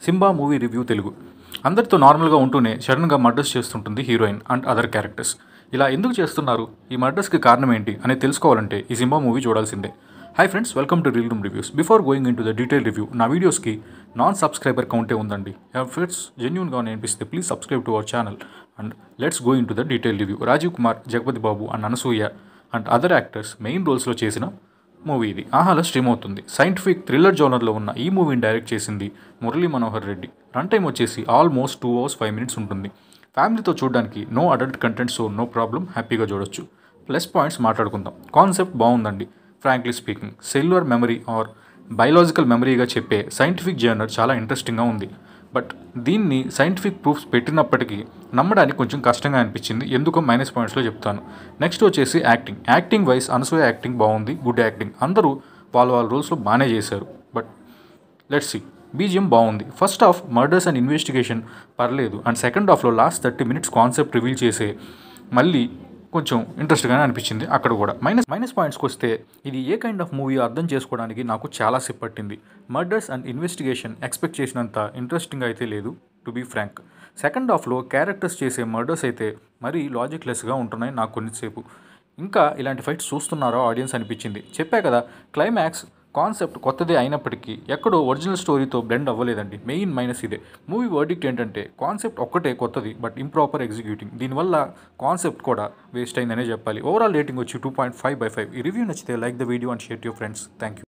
Simba movie review Telugu. అందరితో నార్మల్గా ఉంటూనే సడన్గా మర్డర్స్ చేస్తుంటుంది హీరోయిన్ అండ్ అదర్ క్యారెక్టర్స్. ఇలా ఎందుకు చేస్తున్నారు, ఈ మర్డర్స్కి కారణం ఏంటి అనేది తెలుసుకోవాలంటే ఈ సింబా మూవీ చూడాల్సిందే. Hi friends, welcome to reel room reviews. Before going in to the detail review, నా వీడియోస్కి నాన్ సబ్స్క్రైబర్ కౌంటే ఉందండి. ఫ్రెండ్స్ జెన్యూన్గా అనిపిస్తే please subscribe to our channel and let's go in to the detail review. Rajeev Kumar, Jagapathi Babu and Anasuya and other actors main రోల్స్లో చేసిన movie ఇది. ఆహాలో స్ట్రీమ్ అవుతుంది. సైంటిఫిక్ థ్రిల్లర్ జోనర్లో ఉన్న ఈ మూవీని డైరెక్ట్ చేసింది మురళీ మనోహర్ రెడ్డి. రన్ టైం వచ్చేసి ఆల్మోస్ట్ 2 hours 5 minutes ఉంటుంది. ఫ్యామిలీతో చూడడానికి no adult content, so no problem, హ్యాపీగా చూడొచ్చు. ప్లస్ పాయింట్స్ మాట్లాడుకుందాం. కాన్సెప్ట్ బాగుందండి. Frankly speaking, cellular memory or biological మెమరీగా చెప్పే సైంటిఫిక్ జర్నర్ చాలా ఇంట్రెస్టింగ్గా ఉంది. బట్ దీన్ని సైంటిఫిక్ ప్రూఫ్స్ పెట్టినప్పటికీ నమ్మడానికి కొంచెం కష్టంగా అనిపించింది. ఎందుకో మైనస్ పాయింట్స్లో చెప్తాను. నెక్స్ట్ వచ్చేసి యాక్టింగ్ వైజ్ అనసూయ యాక్టింగ్ బాగుంది, గుడ్ యాక్టింగ్. అందరూ వాళ్ళ రోల్స్లో బాగానే చేశారు. But let's see. బీజిఎం బాగుంది. First half murders and investigation పర్లేదు, అండ్ సెకండ్ హాఫ్లో లాస్ట్ 30 minutes కాన్సెప్ట్ రివీల్ చేసే మళ్ళీ కొంచెం ఇంట్రెస్ట్గానే అనిపించింది. అక్కడ కూడా మైనస్ పాయింట్స్కి వస్తే, ఇది ఏ కైండ్ ఆఫ్ మూవీ అర్థం చేసుకోవడానికి నాకు చాలా సేపు పట్టింది. మర్డర్స్ అండ్ ఇన్వెస్టిగేషన్ ఎక్స్పెక్ట్ చేసినంత ఇంట్రెస్టింగ్ అయితే లేదు, టు బీ ఫ్రాంక్. సెకండ్ హాఫ్లో క్యారెక్టర్స్ చేసే మర్డర్స్ అయితే మరీ లాజిక్లెస్గా ఉంటున్నాయి నాకు కొన్నిసేపు. ఇంకా ఇలాంటి ఫైట్స్ చూస్తున్నారో ఆడియన్స్ అనిపించింది. చెప్పా కదా, క్లైమాక్స్ కాన్సెప్ట్ కొత్తదే అయినప్పటికీ ఎక్కడో ఒరిజినల్ స్టోరీతో బ్లెండ్ అవ్వలేదండి. మెయిన్ మైనస్ ఇదే. మూవీ వర్డిక్ట్ ఏంటంటే, కాన్సెప్ట్ ఒక్కటే కొత్తది, బట్ ఇంప్రాపర్ ఎగ్జిక్యూటింగ్. దీనివల్ల కాన్సెప్ట్ కూడా వేస్ట్ అయిందనే చెప్పాలి. ఓవరాల్ రేటింగ్ వచ్చి 2.5/5. ఈ రివ్యూ నచ్చితే like the video and share to your friends. Thank you.